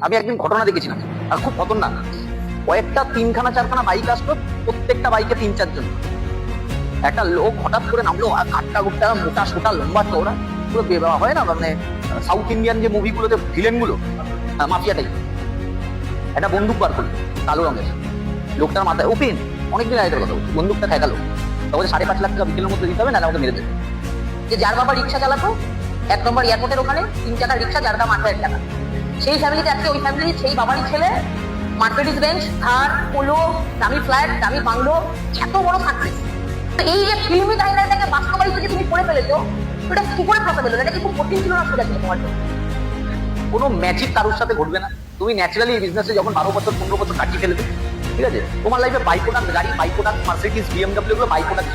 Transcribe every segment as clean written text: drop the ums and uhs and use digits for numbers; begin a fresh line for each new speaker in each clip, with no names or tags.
আমি একদিন ঘটনা দেখেছিলাম আর খুব খতরনাক। কয়েকটা 3খানা 4খানা বাইক আসলো, প্রত্যেকটা বাইকে 3-4 জন। একটা লোক হঠাৎ করে নামলো, আর কাটটা গুট্টা মোটা সোটা লম্বা চওড়া, পুরো হয় না মানে সাউথ ইন্ডিয়ান যে মুভিগুলোতে ভিলেন গুলো, মাফিয়া টাইপ। একটা বন্দুক বার করলো কালো রঙের, লোকটার মাথায় ওপেন, অনেকদিন আগের কথা, বন্দুকটা ঠেকালো, তখন 5.5 লাখ টাকা বিকেলের মধ্যে দিতে হবে, না আমাকে মেরে দেবে। যে যার বাবা রিক্সা চালাতো 1 নম্বর এয়ারপোর্টের ওখানে, 3 চাকার রিক্সা, যার দাম 8,000 টাকা, সেই ফ্যামিলিতে আজকে ওই ফ্যামিলির সেই বাবারই ছেলে মার্সিডিজ বেঞ্চ, থার, পোলো, দামি ফ্ল্যাট, দামি বাংলো, এত বড় সাকসেস। এই যে ফিল্মি টাইমলাইনটাকে বাস্তবায়িত যে তুমি করে ফেলেছো, এটা কি করে পসিবল হলো? এটা কি খুব কঠিন ছিল না সোজা ছিল তোমার জন্য? কোনো ম্যাজিক কারোর সাথে ঘটবে না। তুমি ন্যাচারালি এই বিজনেসে যখন 12 বছর 15 বছর কাটিয়ে ফেলবে, ঠিক আছে, তোমার লাইফে বাই প্রোডাক্ট গাড়ি, বাই প্রোডাক্ট মার্সিডিজ, বিএমডব্লিউ গুলো বাই প্রোডাক্ট।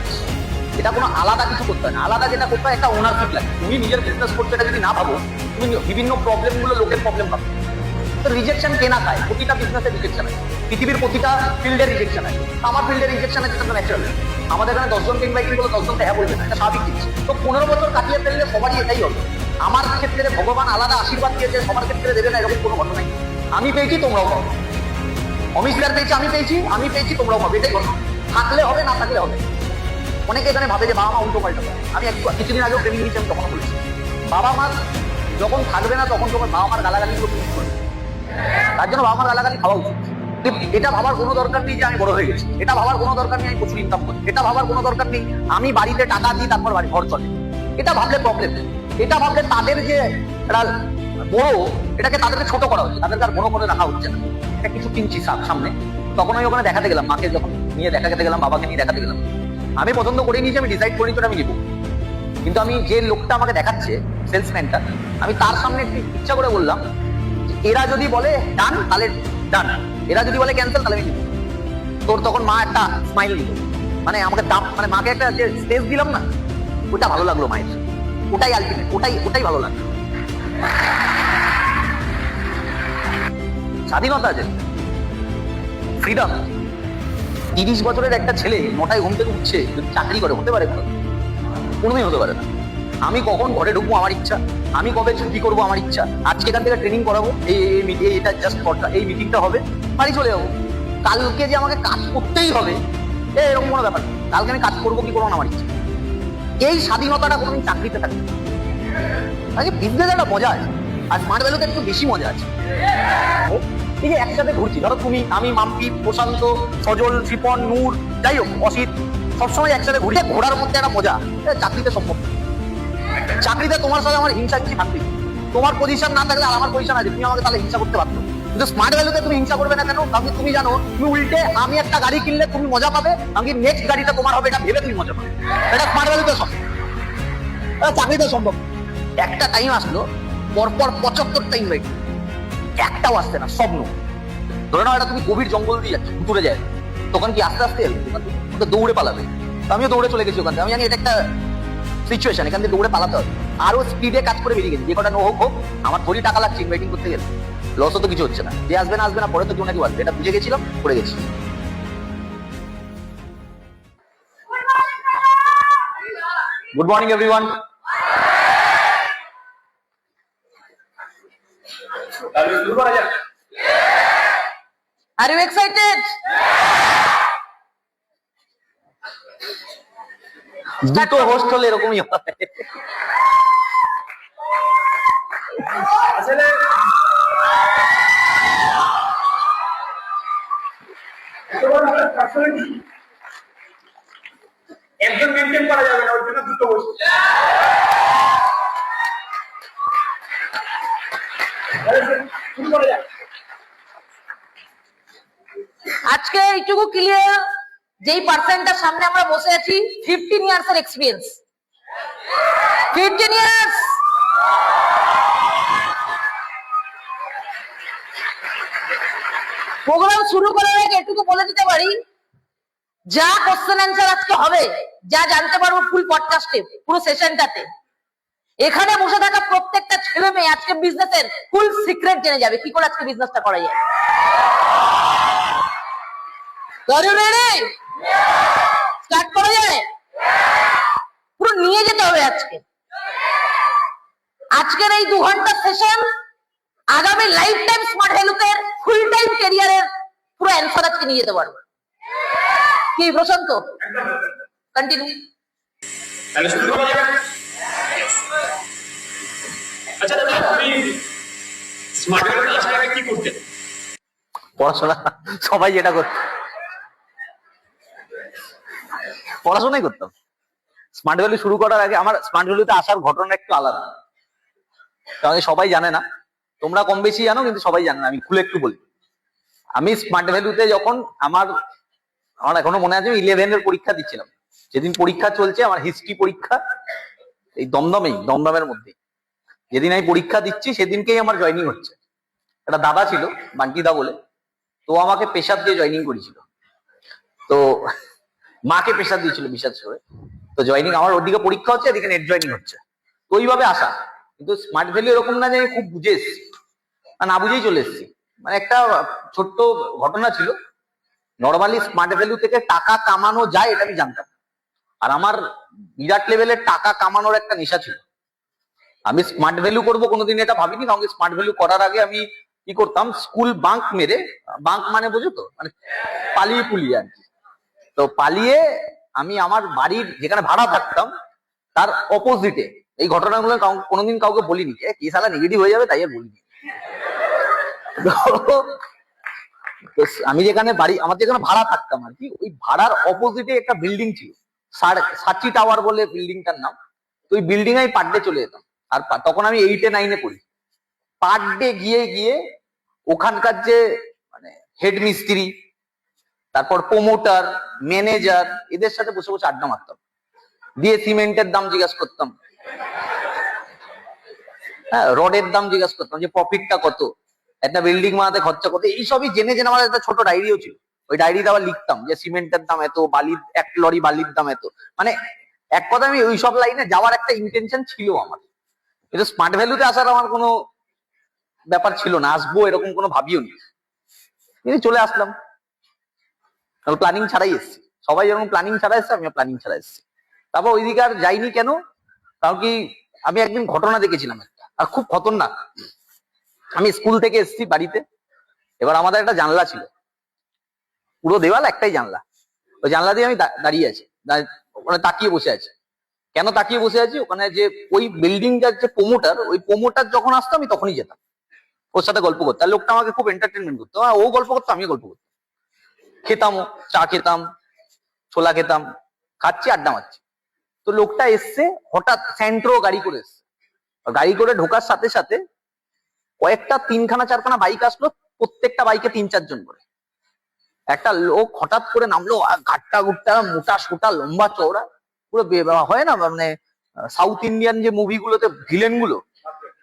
এটা কোনো আলাদা কিছু করতে হয় না। আলাদা যেটা করতে হয়, একটা ওনারশিপ লাগে। তুমি নিজের বিজনেস করতে, এটা যদি না ভাবো, তুমি বিভিন্ন প্রবলেম গুলো, লোকের প্রবলেম পাবে। তো রিজেকশন কে না খায়? প্রতিটা বিজনেসে রিজেকশন আছে, পৃথিবীর প্রতিটা ফিল্ডের রিজেকশন আছে। আমার ফিল্ডের রিজেকশন আছে, সেটা ন্যাচারাল। আমাদের এখানে 10 জন ইনভাইটিং বলে 10 জনকে হ্যাঁ বলবে না, এটা স্বাভাবিক জিনিস। তো 15 বছর কাটিয়ে ফেললে সবারই এটাই হবে। আমার ক্ষেত্রে ভগবান আলাদা আশীর্বাদ দিয়েছে, সবার ক্ষেত্রে দেবে না এরকম কোনো ঘটনাই। আমি পেয়েছি, তোমরাও পাবো। অমিতদার পেয়েছি, আমি পেয়েছি, তোমরাও পাবে। এটাই ঘটনা। থাকলে হবে, না থাকলে হবে। অনেকে এখানে ভাবে যে বাবা মা উল্টো পাল্টা। আমি কিছুদিন আগেও ট্রেনিং দিয়েছি, আমি তখন বলেছি বাবা মা যখন থাকবে না, তখন তোমার বাবা মার গালাগালিগুলো তুমি করবে। তার জন্য বাবা মার গালাগালি খাওয়া উচিত। এটা ভাবার কোনো দরকার নেই যে আমি বড় হয়ে গেছি, এটা ভাবার কোনো দরকার নেই আমি প্রচুর ইনকাম করি, এটা ভাবার কোনো দরকার নেই আমি বাড়িতে টাকা দিই তারপর বাড়ি ঘর চলে। এটা ভাবলে প্রবলেম। এটা ভাবলে তাদের যে বড়, এটাকে তাদেরকে ছোট করা হচ্ছে, তাদেরকে আর বড় করে রাখা হচ্ছে না। এটা কিছু কিনছি সামনে, তখন আমি ওখানে দেখাতে গেলাম, মাকে যখন নিয়ে দেখাতে গেলাম, বাবাকে নিয়ে দেখাতে গেলাম, আমি পছন্দ করে নিয়েছি, আমি ডিসাইড করে নিয়েছি আমি নিবো। কিন্তু আমি যে লোকটা আমাকে দেখাচ্ছে, সেলসম্যানটা, আমি তার সামনে একটু ইচ্ছা করে বললাম, এরা যদি বলে ডান তাহলে ডান, এরা যদি বলে ক্যান্সেল তাহলে আমি নিব। তোর তখন মা একটা স্মাইল দিল, মানে আমাকে দাম, মানে মাকে একটা যে স্পেস দিলাম না, ওটা ভালো লাগলো মায়ের। ওটাই আলটিমেট, ওটাই ভালো লাগলো। স্বাধীনতা আছে, ফ্রিডম। 30 বছরের একটা ছেলে 9টায় ঘুম থেকে উঠছে, যদি চাকরি করে, হতে পারে? কোনোদিন হতে পারে না। আমি কখন ঘরে ঢুকবো আমার ইচ্ছা, আমি কবে ছুটি করবো আমার ইচ্ছা, আজকে এখান থেকে ট্রেনিং করাবো, এটা জাস্ট এই মিটিংটা হবে, বাড়ি চলে যাবো। কালকে যে আমাকে কাজ করতেই হবে এরকম কোনো ব্যাপার, কালকে আমি কাজ করবো কি করবো না আমার ইচ্ছা। এই স্বাধীনতাটা কোনোদিন চাকরিতে থাকে। আগে বিজনেস একটা মজা আছে, আর স্মার্ট ভ্যালুতে একটু বেশি মজা আছে। এই যে একসাথে ঘুরছি, ধরো তুমি, আমি, মাম্পি, প্রশান্ত, সজল, শিপন, নূর, যাই হোক, অসিত, সবসময় একসাথে ঘুরি। ঘোরার মধ্যে একটা মজা চাকরিতে সম্ভব। চাকরিতে তোমার সাথে আমার হিংসা কিছু থাকবে, তোমার পজিশন না থাকলে আর আমার পজিশন আছে, তুমি আমাকে তাহলে হিংসা করতে পারতো। কিন্তু স্মার্ট ভ্যালুতে তুমি হিংসা করবে না কেন? কারণ তুমি জানো, তুমি উল্টে আমি একটা গাড়ি কিনলে তুমি মজা পাবে, আমি নেক্সট গাড়িটা তোমার হবে, এটা ভেবে তুমি মজা পাবে। এটা স্মার্ট ভ্যালুতে সম্ভব, চাকরিতে সম্ভব। একটা টাইম আসলো, পরপর 75টা ইনভাইট, একটাও আসছে না, স্বপ্ন। ধরে নাও এটা তুমি গভীর জঙ্গল দিয়ে যাচ্ছ, দূরে যায়, তখন কি আস্তে আস্তে এলো, দৌড়ে পালাবে। আমিও দৌড়ে চলে গেছি ওখান থেকে। আমি জানি এটা একটা সিচুয়েশন, এখান থেকে দৌড়ে পালাতে হবে। আরো স্পিডে কাজ করে বেরিয়ে গেছি, যে কটা হোক হোক, আমার থোড়ি টাকা লাগছে ইনভাইটিং করতে গেলে, লসও তো কিছু হচ্ছে না। যে আসবে না, পরে তো কেউ নাকি আসবে, এটা বুঝে গেছিলাম, করে গেছি। Good morning everyone.
Are you excited?
দুটো হোস্ট হলে এরকমই হয়।
আসলে একজন মেনটেন করা যাবে না, ওর জন্য দুটো বসে। শুরু করা যাক।
আজকে এইটুকু ক্লিয়ার, যেই পার্সনটার সামনে আমরা বসে আছি 15 ইয়ার্স এর এক্সপিরিয়েন্স, 15 ইয়ার্স। প্রোগ্রাম শুরু করার আগে এটুকু বলে দিতে পারি, যা কোশ্চেন অ্যান্সার আজকে হবে, যা জানতে পারবো ফুল পডকাস্টে, পুরো সেশনটাতে, এখানে বসে থাকা প্রত্যেকটা ছেলে মেয়ে আজকে বিজনেসের ফুল সিক্রেট জেনে যাবে, কি করে আজকে বিজনেসটা করা যায়। স্টার্ট করা যায়? পুরো নিয়ে যেতে হবে আজকে। আজকের এই 2 ঘন্টার সেশন আগামী লাইফ টাইম স্মার্ট ভ্যালুতে ফুল টাইম ক্যারিয়ারের পুরো অ্যান্সার আজকে নিয়ে যেতে পারবো। কি প্রশান্ত, কন্টিনিউ।
তাহলে শুরু করা যাবে। আচ্ছা দাদা, আপনি স্মার্ট ভ্যালু আসার আগে কি করতেন?
পড়াশোনা, সবাই যেটা করতো পড়াশোনাই করতাম। স্মার্ট ভ্যালু শুরু করার আগে আমার স্মার্ট ভ্যালুতে আসার ঘটনা একটু আলাদা, কারণ সবাই জানে না, তোমরা কম বেশি জানো কিন্তু সবাই জানে না। আমি খুলে একটু বলি। আমি স্মার্ট ভ্যালুতে যখন আমার এখনো মনে আছে, 11-এর পরীক্ষা দিচ্ছিলাম। যেদিন পরীক্ষা চলছে আমার হিস্ট্রি পরীক্ষা, এই দমদমের মধ্যে যেদিন আমি পরীক্ষা দিচ্ছি সেদিনকেই আমার জয়েনিং হচ্ছে। একটা দাদা ছিল বান্টিদা বলে, তো আমাকে প্রেশার দিয়ে জয়েনিং করেছিল। তো মাকে প্রেশার দিয়েছিল বিশেষ করে। তো জয়েনিং আমার ওদিকে পরীক্ষা হচ্ছে, এদিকে নেট জয়েনিং হচ্ছে, তো ওইভাবে আসা। কিন্তু স্মার্ট ভ্যালু এরকম না যে আমি খুব বুঝে এসেছি, না বুঝেই চলে এসেছি। মানে একটা ছোট্ট ঘটনা ছিল, নর্মালি স্মার্ট ভ্যালু থেকে টাকা কামানো যায় এটা আমি জানতাম। আর আমার বিরাট লেভেলের টাকা কামানোর একটা নেশা ছিল। আমি স্মার্ট ভ্যালু করবো কোনোদিন এটা ভাবিনি, কারণ স্মার্ট ভ্যালু করার আগে আমি কি করতাম, স্কুল বাঙ্ক মেরে, বাঙ্ক মানে বোঝো তো, মানে পালিয়ে পুলিয়ে আর কি। তো পালিয়ে আমি আমার বাড়ির যেখানে ভাড়া থাকতাম তার অপোজিটে, এই ঘটনাগুলো কোনোদিন কাউকে বলিনি, কি সালা নেগেটিভ হয়ে যাবে তাই আর বলিনি। তো আমি যেখানে আমার যেখানে ভাড়া থাকতাম আর কি, ওই ভাড়ার অপোজিটে একটা বিল্ডিং ছিল, সাচি টাওয়ার বলে বিল্ডিংটার নাম। তো ওই বিল্ডিং এ পার ডে চলে যেতাম। আর তখন আমি 8-9-এ পড়ি। পার ডে গিয়ে ওখানকার যে মানে হেড মিস্ত্রি, তারপর প্রমোটার, ম্যানেজার, এদের সাথে বসে বসে আড্ডা মারতাম, দিয়ে সিমেন্টের দাম জিজ্ঞাসা করতাম, হ্যাঁ রডের দাম জিজ্ঞাসা করতাম, যে প্রফিটটা কত, একটা বিল্ডিং বানাতে খরচা কত, এইসবই জেনে আমার একটা ছোট ডায়েরিও ছিল। ওই ডায়েরিতে আবার লিখতাম যে সিমেন্টের দাম এত, বালির 1 লরি বালির দাম এত। মানে এক কথা আমি ওইসব লাইনে যাওয়ার একটা ইন্টেনশন ছিল আমার, কিন্তু স্মার্ট ভ্যালুতে আসার আমার কোনো ব্যাপার ছিল না, আসবো এরকম কোনো ভাবিও নি। কিন্তু চলে আসলাম, প্ল্যানিং ছাড়াই এসেছি। সবাই যেরকম প্ল্যানিং ছাড়া এসছে, আমিও প্ল্যানিং ছাড়া এসেছি। তারপর ওইদিকে আর যাইনি কেন, কারণ কি আমি একদিন ঘটনা দেখেছিলাম একটা, আর খুব খতরনাক। আমি স্কুল থেকে এসেছি বাড়িতে, এবার আমাদের একটা জানলা ছিল, পুরো দেওয়াল একটাই জানলা। ওই জানলা দিয়ে আমি দাঁড়িয়ে আছি, ওখানে তাকিয়ে বসে আছি। কেন তাকিয়ে বসে আছি, ওখানে যে ওই বিল্ডিংটার যে প্রমোটার, ওই প্রমোটার যখন আসতো আমি তখনই যেতাম ওর সাথে গল্প করতে। আর লোকটা আমাকে খুব এন্টারটেনমেন্ট করতো, ও গল্প করতো আমিও গল্প করতাম, খেতামও, চা খেতাম, ছোলা খেতাম, খাচ্ছি আড্ডা মারছি। তো লোকটা এসছে হঠাৎ, স্যান্ট্রো গাড়ি করে এসছে। গাড়ি করে ঢোকার সাথে সাথে কয়েকটা 3খানা-4খানা বাইক আসলো, প্রত্যেকটা বাইকে 3-4 জন করে। একটা লোক হঠাৎ করে নামলো, ঘাট্টা গুট্টা, মোটা সোটা, লম্বা চওড়া, পুরো হয় না মানে সাউথ ইন্ডিয়ান যে মুভিগুলোতে ভিলেন গুলো,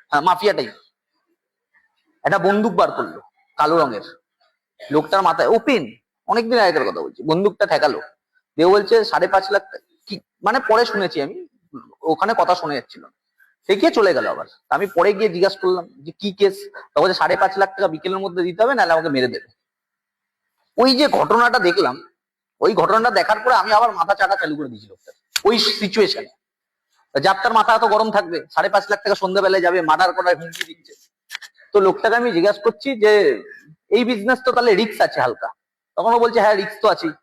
হ্যাঁ মাফিয়া টাইপ। একটা বন্দুক বার করলো কালো রঙের, লোকটার মাথায় ওপেন, অনেকদিন আগের কথা বলছি, বন্দুকটা ঠেকালো, দিয়ে বলছে 5.5 লাখ কি, মানে পরে শুনেছি আমি, ওখানে কথা শুনে যাচ্ছিল, দেখিয়ে চলে গেল। আবার আমি পরে গিয়ে জিজ্ঞাসা করলাম যে কি কেস, তখন 5.5 লাখ টাকা বিকেলের মধ্যে দিতে হবে, নাহলে আমাকে মেরে দেবে। ওই যে ঘটনাটা দেখলাম, ওই ঘটনাটা দেখার পরে আমি আবার মাথা চাটা চালু করে দিয়েছি লোকটা ওই সিচুয়েশনে। যার তার মাথা এত গরম থাকবে, 5.5 লাখ টাকা সন্ধ্যাবেলায় যাবে, মার্ডার করার হুমকি দিচ্ছে। তো লোকটাকে আমি জিজ্ঞাসা করছি যে এই বিজনেস তো তাহলে রিস্ক আছে হালকা, তখন ও বলছে হ্যাঁ রিস্ক তো আছেই।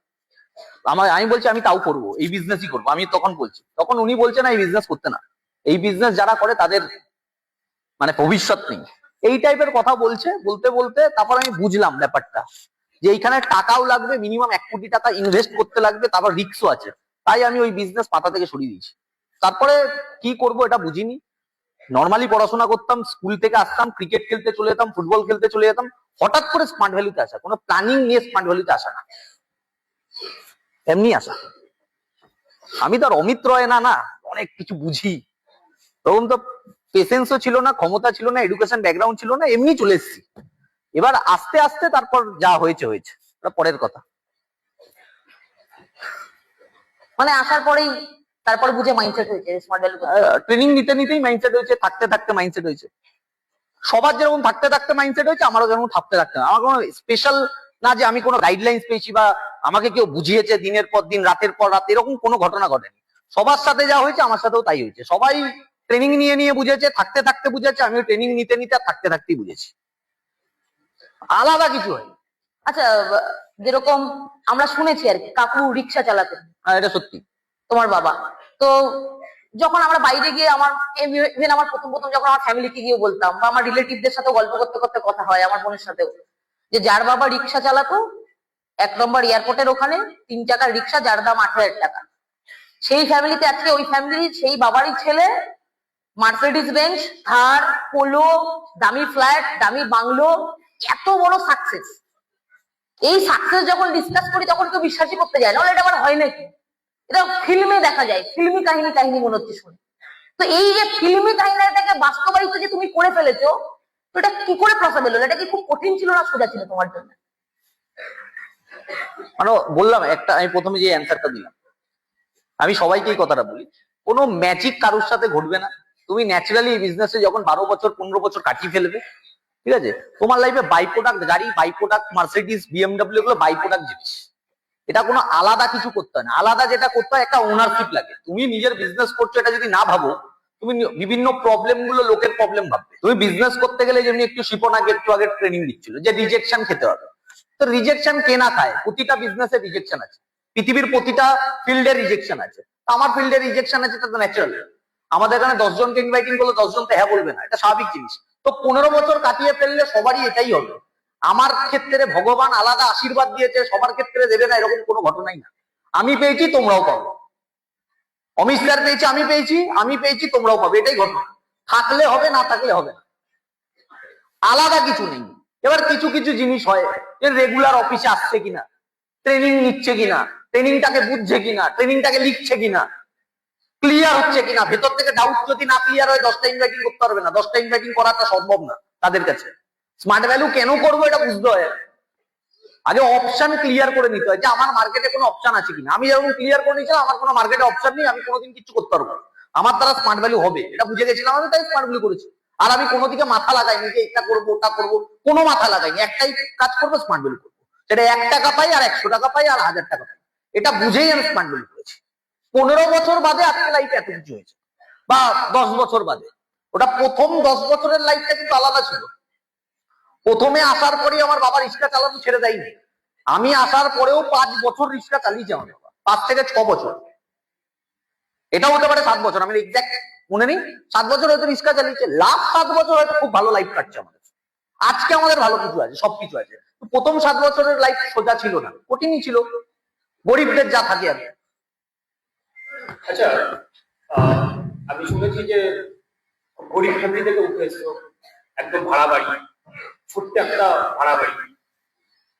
আমি বলছি আমি তাও করবো, এই বিজনেসই করবো। আমি তখন বলছি, তখন উনি বলছে না এই বিজনেস করতে না, এই বিজনেস যারা করে তাদের মানে ভবিষ্যৎ নেই, এই টাইপের কথা বলছে। বলতে বলতে তারপর আমি বুঝলাম ব্যাপারটা, যে এইখানে টাকাও লাগবে, মিনিমাম 1 কোটি টাকা ইনভেস্ট করতে লাগবে, তারপর রিস্কও আছে। তাই আমি ওই বিজনেস মাথা থেকে সরিয়ে দিয়েছি। তারপরে কি করব এটা বুঝিনি। নর্মালি পড়াশোনা করতাম, স্কুল থেকে আসতাম, ক্রিকেট খেলতে চলে যেতাম, ফুটবল খেলতে চলে যেতাম। হঠাৎ করে স্মার্ট ভ্যালুতে আসা, কোনো প্ল্যানিং নিয়ে স্মার্ট ভ্যালুতে আসা না, এমনি আসা। আমি তো আর অমিত রয় না অনেক কিছু বুঝি। তখন তো পেশেন্সও ছিল না, ক্ষমতা ছিল না, এডুকেশন ব্যাকগ্রাউন্ড ছিল না, এমনি চলে এসেছি। এবার আস্তে আস্তে তারপর যা হয়েছে হয়েছে, ওটা পরের কথা।
মানে আসার পরেই তারপরে বুঝে মাইন্ডসেট হয়েছে স্মার্ট ভ্যালু।
ট্রেনিং নিতে নিতেই মাইন্ডসেট হয়েছে, থাকতে থাকতে মাইন্ডসেট হয়েছে। সবার যেরকম থাকতে থাকতে মাইন্ডসেট হয়েছে, আমারও যেরকম থাকতে থাকতে। আমার কোনো স্পেশাল না যে আমি কোনো গাইডলাইন্স পেয়েছি বা আমাকে কেউ বুঝিয়েছে দিনের পর দিন, রাতের পর রাত, এরকম কোনো ঘটনা ঘটেনি। সবার সাথে যা হয়েছে আমার সাথেও তাই হয়েছে। সবাই ট্রেনিং নিয়ে নিয়ে বুঝেছে, থাকতে থাকতে বুঝেছে, আমিও ট্রেনিং নিতে নিতে আর থাকতে থাকতেই বুঝেছি আলাদা কিছু হয়।
আচ্ছা, যেরকম আমরা শুনেছি আর কি, কাকু রিক্সা চালাতেন,
হ্যাঁ, এটা সত্যি।
তোমার বাবা। তো যখন আমরা বাইরে গিয়ে আমার ইভেন আমার প্রথম প্রথম যখন আমার ফ্যামিলিকে গিয়ে বলতাম, বা আমার রিলেটিভদের সাথে গল্প করতে করতে কথা হয় আমার বোনের সাথেও, যে যার বাবা রিক্সা চালাতো 1 নম্বর এয়ারপোর্টের ওখানে 3 চাকার রিক্সা, যার দাম 18,000 টাকা, সেই ফ্যামিলিতে আজকে ওই ফ্যামিলির সেই বাবারই ছেলে মার্সিডিজ বেঞ্চ, থার, পোলো, দামি ফ্ল্যাট, দামি বাংলো, এত বড় সাকসেস। এই সাকসেস যখন ডিসকাস করি তখন কেউ বিশ্বাসই করতে যায় না, এটা আবার হয় নাকি, এটা ফিল্মে দেখা যায়, ফিল্মি কাহিনী মনে হচ্ছে শুনে। তো এই যে ফিল্মি কাহিনীটাকে বাস্তবায়িত যে তুমি করে ফেলেছো, তো এটা কি করে পসিবল হলো? এটা কি খুব কঠিন ছিল না সোজা ছিল তোমার জন্য?
মানে বললাম একটা, আমি প্রথমে যে অ্যান্সারটা দিলাম, আমি সবাইকে এই কথাটা বলি, কোনো ম্যাজিক কারোর সাথে ঘটবে না। তুমি ন্যাচারালি এই বিজনেসে যখন 12 বছর 15 বছর কাটিয়ে ফেলবে, ঠিক আছে, তোমার লাইফে বাই প্রোডাক্ট গাড়ি, বাই প্রোডাক্ট মার্সিডিজ, বিএমডব্লিউ, এগুলো বাই প্রোডাক্ট জিনিস। এটা কোনো আলাদা কিছু করতে হয় না। আলাদা যেটা করতে হয়, একটা ওনারশিপ লাগে। তুমি নিজের বিজনেস করছো এটা যদি না ভাবো, তুমি বিভিন্ন প্রবলেম গুলো লোকের প্রবলেম ভাববে। তুমি বিজনেস করতে গেলে যেমনি একটু শিপন আগে একটু আগে ট্রেনিং দিচ্ছিল যে রিজেকশন খেতে হবে, তো রিজেকশন কে না খায়? প্রতিটা বিজনেসে রিজেকশন আছে, পৃথিবীর প্রতিটা ফিল্ডে রিজেকশন আছে। আমার ফিল্ডে রিজেকশন আছে, এটা তো ন্যাচারাল। আমাদের এখানে 10 জনকে ইনভাইটিং করলে 10 জন তো হ্যাঁ বলবে না, এটা স্বাভাবিক জিনিস। তো 15 বছর কাটিয়ে ফেললে সবারই এটাই হবে। আমার ক্ষেত্রে ভগবান আলাদা আশীর্বাদ দিয়েছে, সবার ক্ষেত্রে দেবে না এরকম কোনো ঘটনাই না। আমি পেয়েছি, তোমরাও পাবে। অমিত স্যার পেয়েছে, আমি পেয়েছি তোমরাও পাবে, এটাই ঘটনা। থাকলে হবে, না থাকলে হবে না, আলাদা কিছু নেই। এবার কিছু কিছু জিনিস হয়, রেগুলার অফিসে আসছে কিনা, ট্রেনিং নিচ্ছে কিনা, ট্রেনিংটাকে বুঝছে কিনা, ট্রেনিংটাকে লিখছে কিনা, ক্লিয়ার হচ্ছে কিনা, ভেতর থেকে ডাউট যদি না ক্লিয়ার হয় 10টা ইনভাইটিং করতে পারবে না। 10টা ইনভাইটিং করাটা সম্ভব না তাদের কাছে। স্মার্ট ভ্যালু কেন করবো এটা বুঝতে হয়। আগে অপশন ক্লিয়ার করে নিতে হয় যে আমার মার্কেটে কোনো অপশন আছে কিনা। আমি যেরকম ক্লিয়ার করে নিয়েছিলাম আমার কোনো মার্কেটে অপশন নেই, আমি কোনোদিন কিছু করতে পারবো না, আমার দ্বারা স্মার্ট ভ্যালু হবে এটা বুঝে গেছিলাম, আমি তাই স্মার্ট ভ্যালু করেছি। আর আমি কোনো দিকে মাথা লাগাইনি যে এটা করবো ওটা করবো, কোনো মাথা লাগাইনি, একটাই কাজ করবো, স্মার্ট ভ্যালু করবো। সেটা 1 টাকা পাই আর 100 টাকা পাই আর 1000 টাকা পাই, এটা বুঝেই আমি স্মার্ট ভ্যালু করেছি। 15 বছর বাদে আজকে লাইফে এত কিছু হয়েছে, বা 10 বছর বাদে। ওটা প্রথম 10 বছরের লাইফটা কিন্তু আলাদা ছিল। প্রথমে আসার পরেই আমার বাবা রিক্সা চালানো ছেড়ে দেয়নি। আমি আসার পরেও 5 বছর রিক্সা চালিয়েছি আমার বাবা, 5 থেকে 6 বছর, এটাও হতে পারে 7 বছর, আমি এক্সাক্ট মনে নেই। 7 বছর হয়তো রিক্সা চালিয়েছে, লাস্ট 7 বছর হয়তো খুব ভালো লাইফ কাটছে আমাদের। আজকে আমাদের ভালো কিছু আছে, সবকিছু আছে। প্রথম 7 বছরের লাইফ সোজা ছিল না, কঠিনই ছিল, গরিবদের যা থাকে আর।
আচ্ছা, আমি শুনেছি যে গরিব ফ্যামিলি থেকে উঠে এসছো, একদম ভাড়া বাড়ি, ছোট্ট একটা ভাড়া বাড়ি।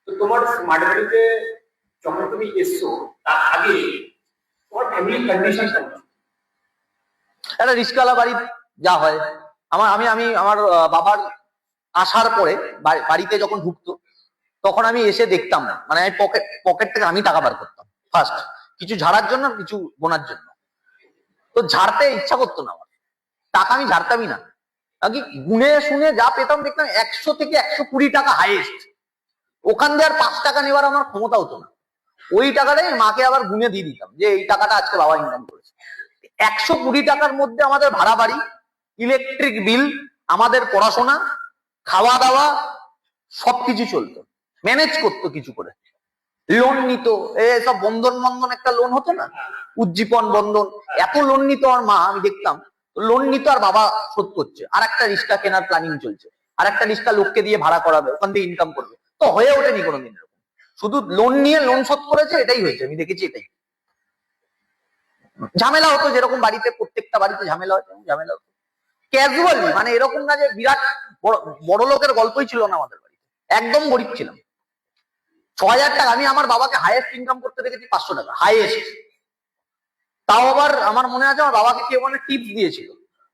তো তোমার স্মার্ট ভ্যালিতে যখন তুমি এসছো তার আগে তোমার ফ্যামিলি কন্ডিশন কেমন?
একটা রিস্কালা বাড়ি যা হয়, আমার বাবার আসার পরে বাড়িতে যখন ঢুকতো তখন আমি এসে দেখতাম, মানে আমি পকেট থেকে আমি টাকা বার করতাম ফার্স্ট, কিছু ঝাড়ার জন্য আর কিছু বোনার জন্য। তো ঝাড়তে ইচ্ছা করতো না আমার, টাকা আমি ঝাড়তামই না। আগে গুনে শুনে যা পেতাম দেখতাম 100 থেকে 120 টাকা হাইয়েস্ট। ওখান দিয়ে আর 5 টাকা নেওয়ার আমার ক্ষমতা হতো না। ওই টাকাটাই মাকে আবার গুনে দিয়ে দিতাম যে এই টাকাটা আজকে বাবা ইনকাম করেছে। 120 টাকার মধ্যে আমাদের ভাড়া বাড়ি, ইলেকট্রিক বিল, আমাদের পড়াশোনা, খাওয়া দাওয়া সবকিছু চলতো, ম্যানেজ করতো কিছু করে। লোন নিত, সব বন্ধন একটা লোন হতো না, উজ্জীবন বন্ধন, এত লোন নিত আমার মা, আমি দেখতাম লোন নিত আর বাবা শোধ করছে। আর একটা রিক্সা কেনার প্ল্যানিং চলছে, আর একটা রিক্সা লোককে দিয়ে ভাড়া করাবে, ওখান থেকে ইনকাম করবে। তো হয়ে ওঠেনি কোনোদিন এরকম, শুধু লোন নিয়ে লোন শোধ করেছে, এটাই হয়েছে, আমি দেখেছি এটাই। ঝামেলা হতো যেরকম বাড়িতে, প্রত্যেকটা বাড়িতে ঝামেলা হতো, ক্যাজুয়ালি, মানে এরকম না যে বিরাট বড় লোকের গল্পই ছিল না আমাদের বাড়িতে, একদম গরিব ছিলাম। 6000 টাকা, আমি আমার বাবাকে হাইয়েস্ট ইনকাম করতে দেখেছি 500 টাকা হাইয়েস্ট। তাও আবার আমার মনে আছে আমার বাবাকে কেউ মানে টিপস দিয়েছিল,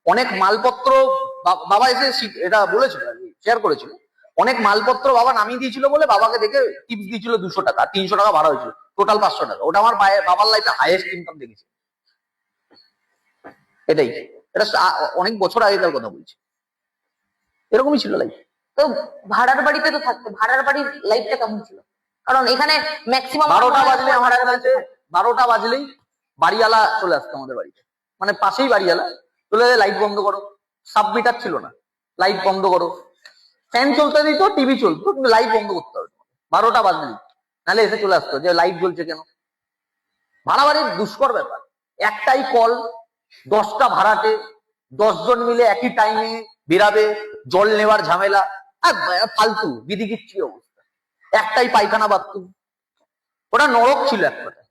অনেক মালপত্র বাবা এসে এটা বলেছিল, শেয়ার করেছিল, অনেক মালপত্র বাবা নামিয়ে দিয়েছিল বলে বাবাকে দেখে টিপস দিয়েছিল 200 টাকা, 300 টাকা ভাড়া হয়েছিল, টোটাল 500 টাকা। ওটা আমার বাবার লাইফে হাইয়েস্ট ইনকাম দেখেছি, এটাই। এটা অনেক বছর আগেকার কথা বলছি, এরকমই ছিল লাইফ।
তো ভাড়ার বাড়িতে তো থাকতো, ভাড়ার বাড়ির লাইফটা কেমন ছিল? কারণ এখানে ম্যাক্সিমাম
12টা বাজলে আমার কাছে, 12টা বাজলেই বাড়িওয়ালা চলে আসতো আমাদের বাড়িতে, মানে পাশেই বাড়িওয়ালা, চলে যায় লাইট বন্ধ করো, সাবমিটার ছিল না, লাইট বন্ধ করো, ফ্যান চলতে দিত, টিভি চলতো, কিন্তু লাইট বন্ধ করতে হবে, 12টা বাজলে দিত, নাহলে এসে চলে আসতো যে লাইট জ্বলছে কেন। ভাড়া বাড়ির দুষ্কর ব্যাপার, একটাই কল, 10টা ভাড়াটে, 10 জন মিলে একই টাইমে বেরাবে, জল নেওয়ার ঝামেলা, আর ফালতু বিধিকিচ্ছি অবস্থা, একটাই পায়খানা বাথরুম। ওটা নরক ছিল এক কথায়।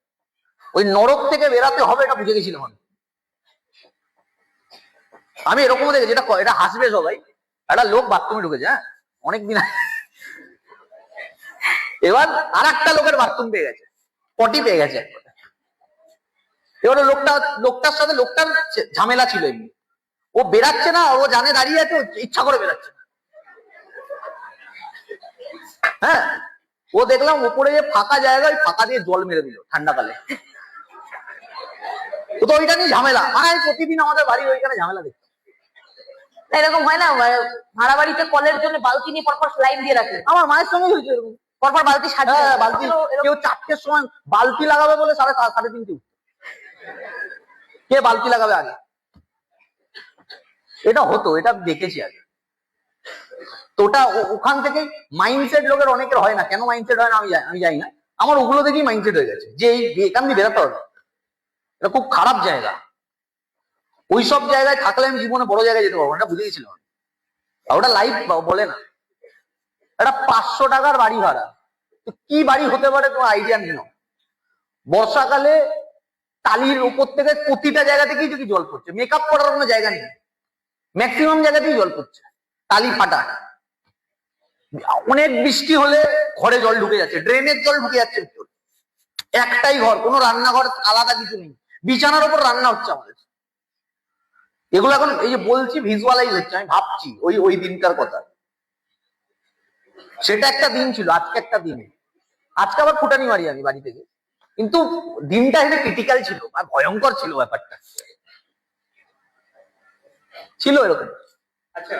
ওই নরক থেকে বেরাতে হবে এটা বুঝে গেছিলাম আমি এরকম দেখেছি, এটা হাসবে সবাই, একটা লোক বাথরুমে ঢুকেছে, হ্যাঁ অনেকদিন আগে। এবার আর একটা লোকের বাথরুম পেয়ে গেছে, পটি পেয়ে গেছে এক কথায়। এবার লোকটার সাথে লোকটার ঝামেলা ছিল এমনি, ও বেরাচ্ছে না, ও জানে দাঁড়িয়ে আছে, ও ইচ্ছা করে বেরাচ্ছে না। হ্যাঁ, ও দেখলাম উপরে যে ফাঁকা জায়গায় ফাঁকা দিয়ে জল মেরে দিল ঠান্ডাকালে। তো ওইটা নিয়ে ঝামেলা, মানে আমি প্রতিদিন আমাদের বাড়ির ওইখানে ঝামেলা দেখি।
এরকম হয় না, ভাড়া বাড়িতে কলের জন্য বালতি নিয়ে পরপর লাইন দিয়ে রাখে,
আমার মায়ের সঙ্গে হয়েছে এরকম,
পরপর বালতি সাজিয়ে
হ্যাঁ,
রাখে।
বালতি কেউ 4টের সময় বালতি লাগাবে বলে 3:30 উঠে, কে বালতি লাগাবে আগে, এটা হতো, এটা আমি দেখেছি আগে। তো ওটা ওখান থেকে মাইন্ডসেট লোকের অনেকের হয় না, কেন মাইন্ডসেট হয় না আমি জানি না, আমার ওগুলো দেখেই মাইন্ডসেট হয়ে গেছে যে এখান দিয়ে বেরোতে হবে, এটা খুব খারাপ জায়গা। ওইসব জায়গায় থাকলে আমি জীবনে বড় জায়গায় যেতে পারবো, এটা বুঝে গেছিলাম। আর ওটা লাইফ বলে না, এটা 500 টাকার বাড়ি ভাড়া, তো কি বাড়ি হতে পারে তোমার আইডিয়া নিও। বর্ষাকালে টালির উপর থেকে প্রতিটা জায়গা থেকেই যদি জল পড়ছে, মেকআপ করার কোনো জায়গা নেই, ম্যাক্সিমাম জায়গাতেই জল পড়ছে, টালি ফাটা। অনেক বৃষ্টি হলে ঘরে জল ঢুকে যাচ্ছে, ড্রেনের জল ঢুকে যাচ্ছে ভিতরে। একটাই ঘর, কোনো রান্নাঘর আলাদা কিছু নেই, বিছানার উপর রান্না হচ্ছে আমাদের। এগুলো এখন এই যে বলছি ভিজুয়ালাইজ হচ্ছে, আমি ভাবছি ওই দিনকার কথা। সেটা একটা দিন ছিল, আজকে একটা দিন, আজকে আবার ফুটানি মারি আমি বাড়ি থেকে, কিন্তু দিনটা এটা ক্রিটিক্যাল ছিল আর ভয়ঙ্কর ছিল ব্যাপারটা, ছিল এরকম।
আচ্ছা,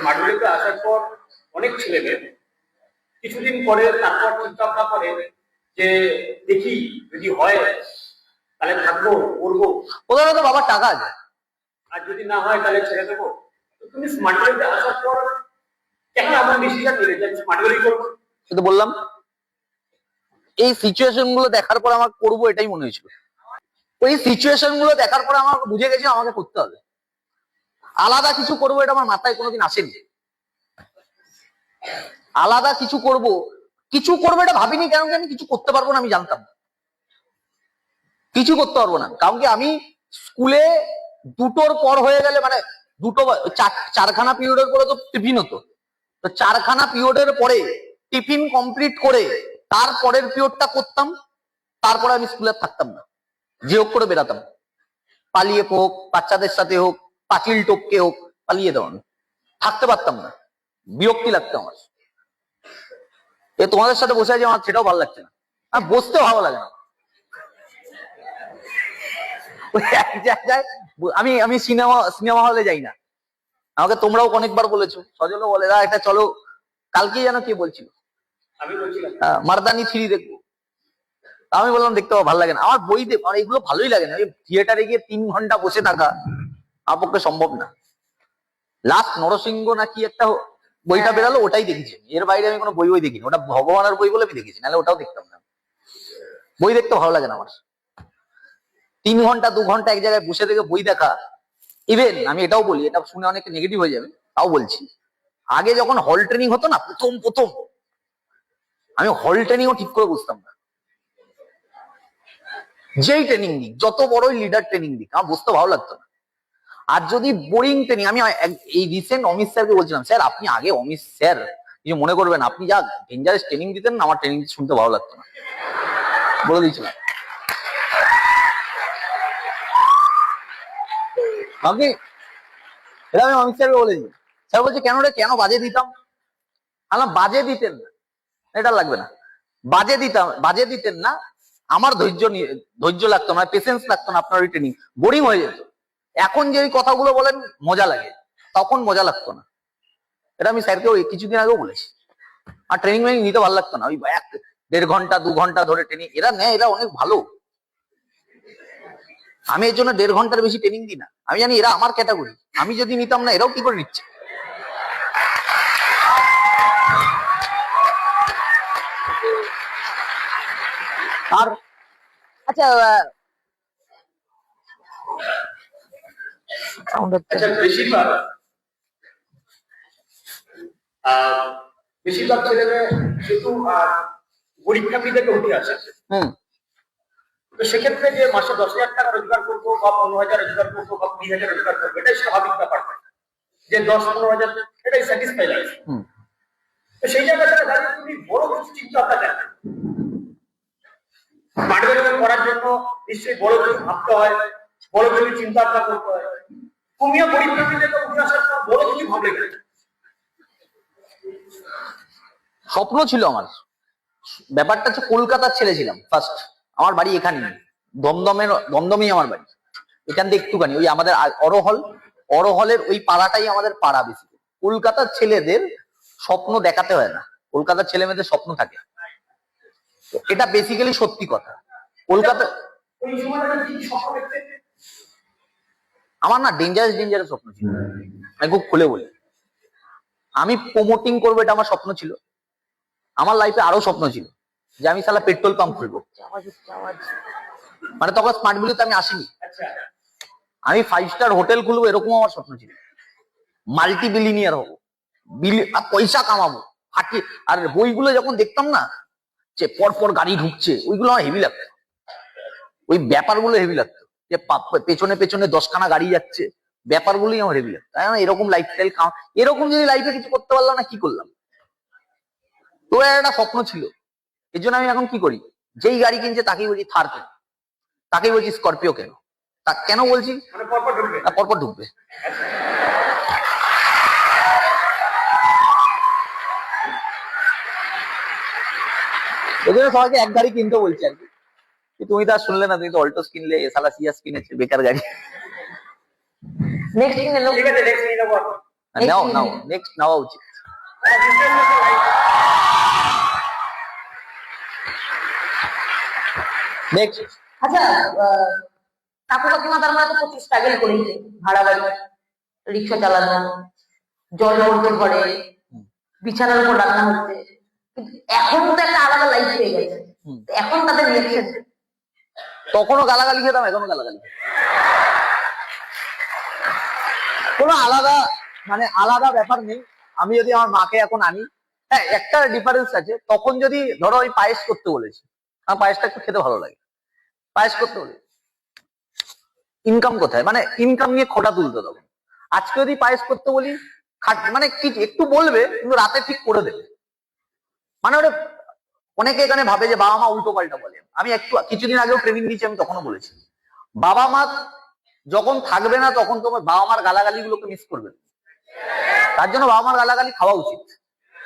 মাডুলিতে আসার পর অনেক ছেলে মেয়ে কিছুদিন পরে তারপর চিন্তা ভাবনা করে যে দেখি যদি হয় তাহলে থাকবো, করবো,
ওদের তো বাবার টাকা আছে,
আর যদি না হয় তাহলে ছেড়ে দেবো। তো তুমি মাডুলিতে আসার পর কেন এমন ডিসিশন নিলে যে আমি মাডুলি করবো?
সেটা বললাম, এই সিচুয়েশন গুলো দেখার পর আমার করবো এটাই মনে হয়েছিল। ওই সিচুয়েশন গুলো দেখার পর আমার বুঝে গেছে আমাকে করতে হবে, আলাদা কিছু করবো এটা আমার মাথায় কোনোদিন আসেনি। আলাদা কিছু করবো এটা ভাবিনি, কারণ কি আমি কিছু করতে পারবো না, আমি জানতাম কিছু করতে পারবো না। কারণ কি আমি স্কুলে 2টোর পর হয়ে গেলে, মানে 4খানা পিরিয়ডের পরে তো টিফিন হতো, তো 4খানা পিরিয়ডের পরে টিফিন কমপ্লিট করে তারপরের পিরিয়ডটা করতাম, তারপরে আমি স্কুলে থাকতাম না, যে হোক করে বেরাতাম, পালিয়ে হোক, বাচ্চাদের সাথে হোক, পাঁচিল টপকে হোক, পালিয়ে দেওয়ান, থাকতে পারতাম না, বিরক্তি লাগতো আমার। তোমাদের সাথে বসে আছি, আমার সেটাও ভালো লাগছে না, আর বসতেও ভালো লাগে না। আমি সিনেমা হলে যাই না, আমাকে তোমরাও অনেকবার বলেছো, সজলও বলে দা এটা চলো, কালকে যেন কে বলছিল
আমি বলছিলাম
মারদানি 3 দেখবো, আমি বললাম দেখতে ভালো লাগে না, আমার বই আমার এগুলো ভালোই লাগে না, থিয়েটারে গিয়ে 3 ঘন্টা বসে থাকা আমার পক্ষে সম্ভব না। লাস্ট নরসিংহ না কি একটা বইটা বেরালো, ওটাই দেখেছি, এর বাইরে আমি কোনো বই দেখিনি, ওটা ভগবানের বই বলে আমি দেখেছি, নাহলে ওটাও দেখতাম না। বই দেখতে ভালো লাগে না আমার, 3 ঘন্টা 2 ঘন্টা এক জায়গায় বসে থেকে বই দেখা। ইভেন আমি এটাও বলি, এটা শুনে অনেক নেগেটিভ হয়ে যাবে, তাও বলছি, আগে যখন হল ট্রেনিং হতো না, প্রথম আমি হল ট্রেনিংও ঠিক করে বুঝতাম না, যেই ট্রেনিং দিক, যত বড়ই লিডার ট্রেনিং দিক, আমার বুঝতে ভালো লাগতো না। আর যদি বোরিং ট্রেনিং, আমি এই রিসেন্ট অমিত স্যারকে বলছিলাম, স্যার আপনি আগে, অমিত স্যার কিছু মনে করবেন, আপনি যা ডেঞ্জারাস ট্রেনিং দিতেন না, আমার ট্রেনিং শুনতে ভালো লাগতো না, বলে দিয়েছিলাম। আমি এটা আমি অমিত স্যারকে বলেছি, স্যার বলছে কেন রে, কেন বাজে দিতাম? আমার বাজে দিতেন না, এটা লাগবে না, বাজে দিতেন না, আমার ধৈর্য লাগতো না, পেশেন্স লাগতো না, আপনার ওই ট্রেনিং বোরিং হয়ে যেত। এখন যে কথাগুলো বলেন মজা লাগে, তখন মজা লাগতো না, এটা আমি স্যারকে কিছুদিন আগেও বলেছি। আর ট্রেনিং নিতে ভালো লাগতো না, ওই 1-1.5 ঘন্টা 2 ঘন্টা ধরে ট্রেনিং এরা নেয়, এরা অনেক ভালো, আমি এর জন্য 1.5 ঘন্টার বেশি ট্রেনিং দিই না। আমি জানি এরা আমার ক্যাটাগরি, আমি যদি নিতাম না এরাও কি করে নিচ্ছে। আর
আচ্ছা
আচ্ছা, বেশিরভাগ বেশিরভাগ ছেলেমেয়ে যেহেতু গরিব ফ্যামিলি থেকে উঠে আসে,
হুম
তো সেক্ষেত্রে যে মাসে 10,000 টাকা রোজগার করবো বা 15,000 রোজগার করবো বা 20,000 রোজগার করবো, এটাই স্বাভাবিক ব্যাপার। যে 10-15,000 এটাই স্যাটিসফাই লাগে।
হুম
তো সেই জায়গা থেকে দাঁড়িয়ে তুমি বড় কিছু চিন্তা ভাবনা জানো, স্মার্ট ডেভেলপমেন্ট করার জন্য নিশ্চয়ই বড় কিছু ভাবতে হয়, বড় কিছু চিন্তা ভাবনা করতে হয়। তুমিও গরিব ফ্যামিলি থেকে উঠে আসার পর বড় কিছু ভাবলে কেন?
স্বপ্ন ছিল আমার। ব্যাপারটা হচ্ছে কলকাতার ছেলে ছিলাম ফার্স্ট, আমার বাড়ি এখানে, দমদমেই আমার বাড়ি। এখান থেকে একটুখানি ওই আমাদের অরহলের ওই পাড়াটাই আমাদের পাড়া। বেশি কলকাতার ছেলেদের স্বপ্ন দেখাতে হয় না, কলকাতার ছেলে মেয়েদের স্বপ্ন থাকে, এটা বেসিক্যালি সত্যি কথা। কলকাতা
ওই সময়টা কি স্বপ্ন দেখতে?
আমার না ডেঞ্জারাস স্বপ্ন ছিল, আমি খুব খুলে বলি। আমি প্রমোটিং করবো, এটা আমার স্বপ্ন ছিল। আমার লাইফে আরো স্বপ্ন ছিল যে আমি শালা পেট্রোল পাম্প খুলবো, মানে তখন স্মার্ট ভ্যালিতে আমি আসিনি।
আচ্ছা,
আমি 5 স্টার হোটেল খুলবো, এরকম আমার স্বপ্ন ছিল। মাল্টি বিলিনিয়ার হবো, আর পয়সা কামাবো ফাটি। আর বইগুলো যখন দেখতাম না যে পরপর গাড়ি ঢুকছে, ওইগুলো আমার হেভি লাগতো, ওই ব্যাপারগুলো হেভি লাগতো। যে পেছনে পেছনে 10খানা গাড়ি যাচ্ছে, ব্যাপারগুলোই আমার হেভি লাগতো। এরকম লাইফস্টাইল, এরকম যদি লাইফে কিছু করতে পারলাম না, কি করলাম? তো একটা স্বপ্ন ছিল। এর জন্য আমি এখন কি করি, যেই গাড়ি কিনছে তাকেই বলছি থার কেন, তাকেই বলছি স্করপিও কেন। তা কেন বলছি,
মানে পরপর ঢুকবে।
পরপর ঢুকবে। ওই জন্য সবাইকে এক গাড়ি কিনতে বলছি আর কি। তুমি তো আর শুনলে না, তুমি তো অল্টোস কিনলে, সালা সিয়াস কিনেছে, বেকার গাড়ি।
নেক্সট কিনে নেবো।
ঠিক আছে, নেক্সট নিয়ে নেবো।
নাও নেক্সট নেওয়া উচিত। নেক্সট
আচ্ছা কাকু কাকিমা তার মানে তো প্রচুর স্ট্রাগল করেছে, ভাড়া বাড়ি, রিক্সা চালানো, জল পড়তে ঘরে, বিছানার উপর রান্না হচ্ছে, কিন্তু এখন তো একটা আলাদা লাইফ হয়ে গেছে। তো এখন তাদের রিয়াকশন?
তখনও গালাগালি খেতাম, এখনো গালাগালি খেতাম। কোনো আলাদা আলাদা ব্যাপার নেই। আমি যদি আমার মাকে এখন আনি, হ্যাঁ একটা ডিফারেন্স আছে। তখন যদি ধরো ওই পায়েস করতে বলেছি, আমার পায়েসটা একটু খেতে ভালো লাগে, পায়েস করতে বলে ইনকাম কোথায়, মানে ইনকাম নিয়ে খোটা তুলতে তখন। আজকে যদি পায়েস করতে বলি, মানে কি একটু বলবে কিন্তু রাতে ঠিক করে দেবে। মানে ওটা অনেকে এখানে ভাবে যে বাবা মা উল্টো পাল্টা বলে। আমি কিছুদিন আগেও ট্রেনিং দিয়েছি, আমি তখনও বলেছি বাবা মা যখন থাকবে না তখন তোমার বাবা মার গালাগালি গুলোকে মিস করবে। তার জন্য বাবা মার গালাগালি খাওয়া উচিত।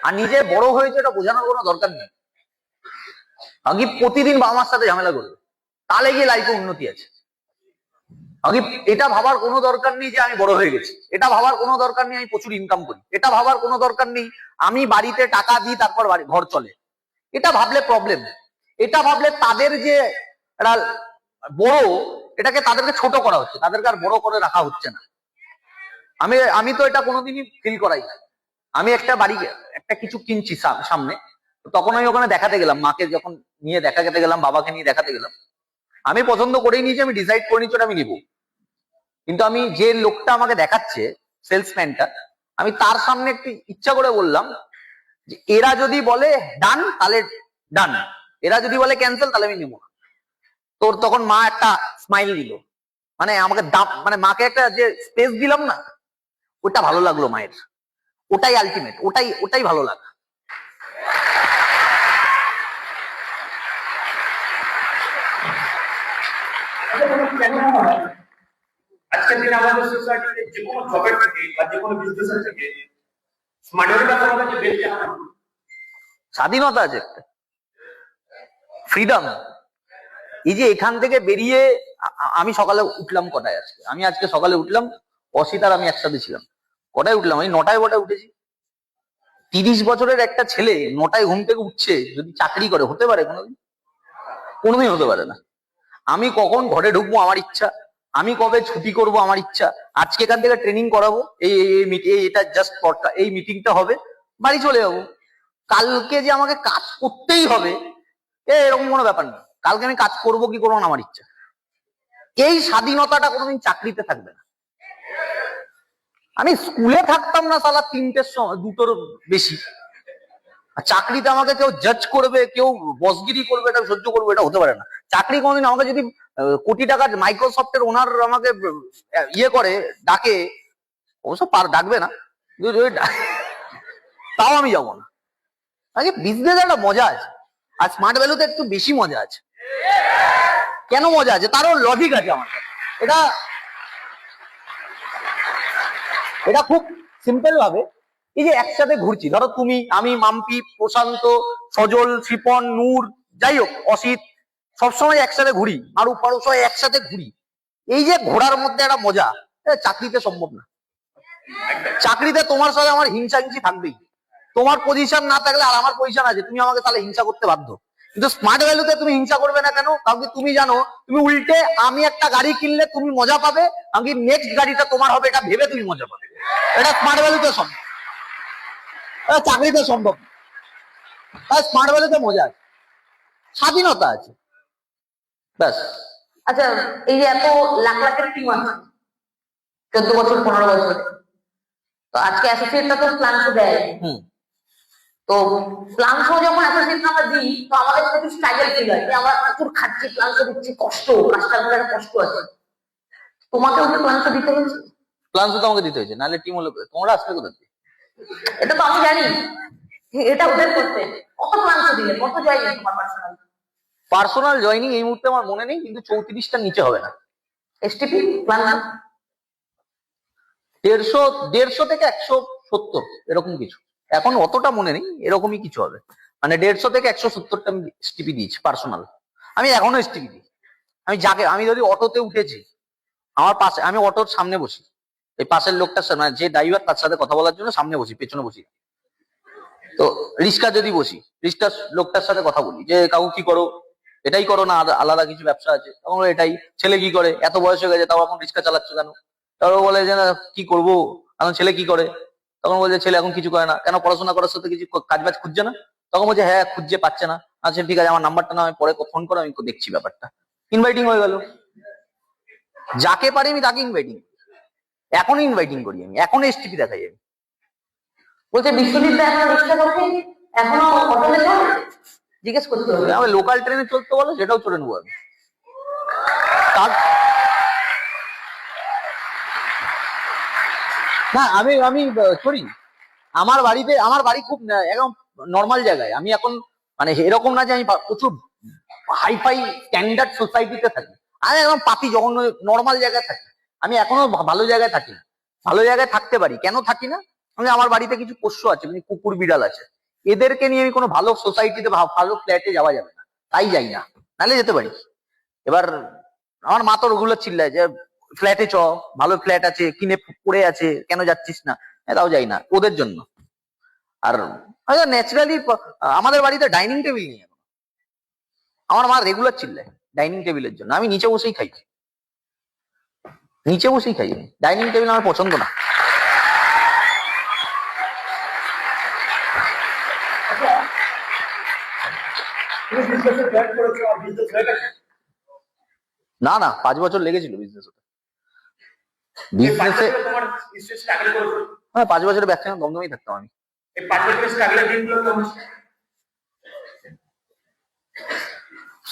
আর নিজে বড় হয়েছে এটা বোঝানোর কোনো দরকার নেই। আগে প্রতিদিন বাবা মার সাথে ঝামেলা করবে, তাহলে গিয়ে লাইফে উন্নতি আছে। আগে এটা ভাবার কোনো দরকার নেই যে আমি বড় হয়ে গেছি, এটা ভাবার কোনো দরকার নেই আমি প্রচুর ইনকাম করি, এটা ভাবার কোনো দরকার নেই আমি বাড়িতে টাকা দিই তারপর ঘর চলে। এটা ভাবলে প্রবলেম। এটা ভাবলে তাদের যে একটা বড়, এটাকে তাদেরকে ছোট করা হচ্ছে, তাদেরকে আর বড় করে রাখা হচ্ছে না। আমি তো এটা কোনোদিনই ফিল করাই না। আমি একটা বাড়ি একটা কিছু কিনছি সামনে, তখন আমি ওখানে দেখাতে গেলাম, মাকে যখন নিয়ে দেখাতে গেলাম, বাবাকে নিয়ে দেখাতে গেলাম, আমি পছন্দ করেই নিয়েছি, আমি ডিসাইড করে নিচ্ছি ওটা আমি নিবো। কিন্তু আমি যে লোকটা আমাকে দেখাচ্ছে, সেলসম্যানটা, আমি তার সামনে একটু ইচ্ছা করে বললাম যে এরা যদি বলে ডান তাহলে ডান, এরা যদি বলে ক্যান্সেল তাহলে আমি নেবো না। তোর তখন মা একটা স্মাইল দিল, মানে আমাকে দাম, মানে মাকে একটা যে স্পেস দিলাম না, ওটা ভালো লাগলো মায়ের। ওটাই আলটিমেট, ওটাই ভালো লাগা।
কেন হয় আজকের দিনে আমাদের সোসাইটিতে যে কোনো জবের থেকে বা যে কোনো বিজনেসের থেকে স্মার্ট ওয়ার্কটা আমাদের বেস্ট কেন?
স্বাধীনতা আছে একটা, ফ্রিডম। এই যে এখান থেকে বেরিয়ে আমি সকালে উঠলাম কটায়, আমি আজকে সকালে উঠলাম, অসিতার আমি একসাথে ছিলাম। কটায় উঠলাম? আমি 9টায় উঠেছি। 30 বছরের একটা ছেলে 9টায় ঘুম থেকে উঠছে, যদি চাকরি করে হতে পারে? কোনোদিন হতে পারে না। আমি কখন ঘরে ঢুকবো আমার ইচ্ছা, আমি কবে ছুটি করব আমার ইচ্ছা, আজকে এখান থেকে ট্রেনিং করাবো, এটা জাস্ট এই মিটিংটা হবে, বাড়ি চলে যাবো। কালকে যে আমাকে কাজ করতেই হবে এরকম কোনো ব্যাপার নেই। কালকে আমি কাজ করবো কি করবো না আমার ইচ্ছা। এই স্বাধীনতাটা কোনোদিন চাকরিতে থাকবে না। আমি স্কুলে থাকতাম না সালা 3টের সময়, 2টোর বেশি, আর চাকরিতে আমাকে কেউ জাজ করবে, কেউ বসগিরি করবে, এটা সহ্য করবে, এটা হতে পারে না। চাকরি কোনোদিন আমাকে যদি কোটি টাকার মাইক্রোসফটের ওনার আমাকে ইয়ে করে ডাকে, অবশ্য ডাকবে না, তাও আমি যাবো না। আগে বিজনেস একটা মজা আছে, আর স্মার্ট ভ্যালুতে একটু বেশি মজা আছে। কেন মজা আছে তারও লজিক আছে আমার কাছে। এটা খুব সিম্পল ভাবে, এই যে একসাথে ঘুরছি, ধরো তুমি, আমি, মাম্পি, প্রশান্ত, সজল, শিপন, নূর, যাই হোক, অসিত, সবসময় একসাথে ঘুরি, আরু পারু সবাই একসাথে ঘুরি। এই যে ঘোরার মধ্যে একটা মজা, চাকরিতে সম্ভব না। চাকরিতে তোমার সাথে আমার হিংসা থাকবেই। তোমার পজিশন না থাকলে আর আমার পজিশন আছে, তুমি আমাকে তাহলে হিংসা করতে বাধ্য। কিন্তু স্মার্ট ভ্যালুতে তুমি হিংসা করবে না কেন? কারণ তুমি জানো তুমি উল্টে আমি একটা গাড়ি কিনলে তুমি মজা পাবে, আমি নেক্সট গাড়িটা তোমার হবে এটা ভেবে তুমি মজা পাবে। এটা স্মার্ট ভ্যালুতে সম্ভব, এটা চাকরিতে সম্ভব। তাই স্মার্ট ভ্যালুতে মজা আছে, স্বাধীনতা আছে, ব্যাস।
আচ্ছা, এই যে এত লাখ লাখের টিম আছে, 14 বছর 15 বছর, তো আজকে অ্যাসোসিয়েটটা তো প্ল্যান শো দেয়। তো প্ল্যান শো যখন অ্যাসোসিয়েট আমরা দিই, তো আমাদের প্রচুর স্ট্রাগল ফিল হয় যে আমরা প্রচুর খাচ্ছি, প্ল্যান শো দিচ্ছি, কষ্ট, কাজটার মধ্যে একটা কষ্ট আছে। তোমাকেও কি প্ল্যান শো দিতে হয়েছে?
প্ল্যান তো আমাকে দিতে হয়েছে, নাহলে টিম হলো তোমরা আসলে কোথা থেকে?
এটা তো আমি জানি, এটা ওদের করতে। কত প্ল্যান শো দিলে, কত জয়েনিং তোমার
পার্সোনাল জয়েনিং এই মুহূর্তে আমার মনে নেই, কিন্তু 34টার নিচে হবে না।
এসটিপি প্ল্যান
150 থেকে 170 এরকম কিছু, এখন অতটা মনে নেই, এরকমই কিছু হবে। মানে 150 থেকে 170টা আমি এসটিপি দিয়েছি পার্সোনাল। আমি এখনো এসটিপি দিই। আমি যদি অটোতে উঠেছি, আমার পাশে, আমি অটোর সামনে বসি, এই পাশের লোকটার সাথে, মানে যে ড্রাইভার তার সাথে কথা বলার জন্য সামনে বসি, পেছনে বসি। তো রিক্সা যদি বসি, রিক্সার লোকটার সাথে কথা বলি যে কাকু কি করো, এটাই করো না আলাদা কিছু ব্যবসা আছে? তখন এটাই। ছেলে কি করে, এত বয়স হয়ে গেছে তাও এখন রিক্সা চালাচ্ছ কেন? তারপর বলে যে না কি করবো, এখন ছেলে কি করে? তখন বলছে ছেলে এখন কিছু করে না কেন, পড়াশোনা করার সাথে কিছু কাজ বাজ খুঁজছে না? তখন বলছে হ্যাঁ খুঁজছে, পাচ্ছে না। আচ্ছা ঠিক আছে, আমার নাম্বারটা না, আমি পরে ফোন করো, আমি দেখছি ব্যাপারটা। ইনভাইটিং হয়ে গেল। যাকে পারি আমি তাকে ইনভাইটিং, এখন ইনভাইটিং করি আমি, এখন এসটিপি দেখাই আমি।
বলছে বিশ্ববিদ্যালয়ে এখন রিক্সা করতে, এখনো অটোতে চলে, জিজ্ঞেস করতে হবে।
আমি লোকাল ট্রেনে চলতে বলো, সেটাও চলে নেবো আমি। না আমি সরি, আমার বাড়ি খুব একদম নর্মাল জায়গায়। আমি এখন মানে এরকম না যে আমি প্রচুর হাইফাই স্ট্যান্ডার্ড সোসাইটিতে থাকি, আমি একদম পাতি জঘন্য নর্মাল জায়গায় থাকি। আমি এখনো ভালো জায়গায় থাকি না। ভালো জায়গায় থাকতে পারি, কেন থাকি না? আমি আমার বাড়িতে কিছু পোষ্য আছে, কুকুর বিড়াল আছে, এদেরকে নিয়ে আমি কোনো ভালো সোসাইটিতে ভালো ফ্ল্যাটে যাওয়া যাবে না, তাই যাই না, নাহলে যেতে পারি। এবার আমার মা তো ওগুলো চিল্লায় যে ফ্ল্যাটে চ, ভালো ফ্ল্যাট আছে, কিনে পড়ে আছে, কেন যাচ্ছিস না? তাও যাই না ওদের জন্য। আর ন্যাচারালি আমাদের বাড়িতে ডাইনিং টেবিল নেই এখন। আমার মা রেগুলার চিল্লায় ডাইনিং টেবিলের জন্য। আমি নিচে বসেই খাই, নিচে বসেই খাই। ডাইনিং টেবিল আমার পছন্দ না। না না, 5 বছর লেগেছিল বিজনেস হতে। বিজনেসে হ্যাঁ 5 বছরের ব্যবসা দমদমেই থাকতাম আমি।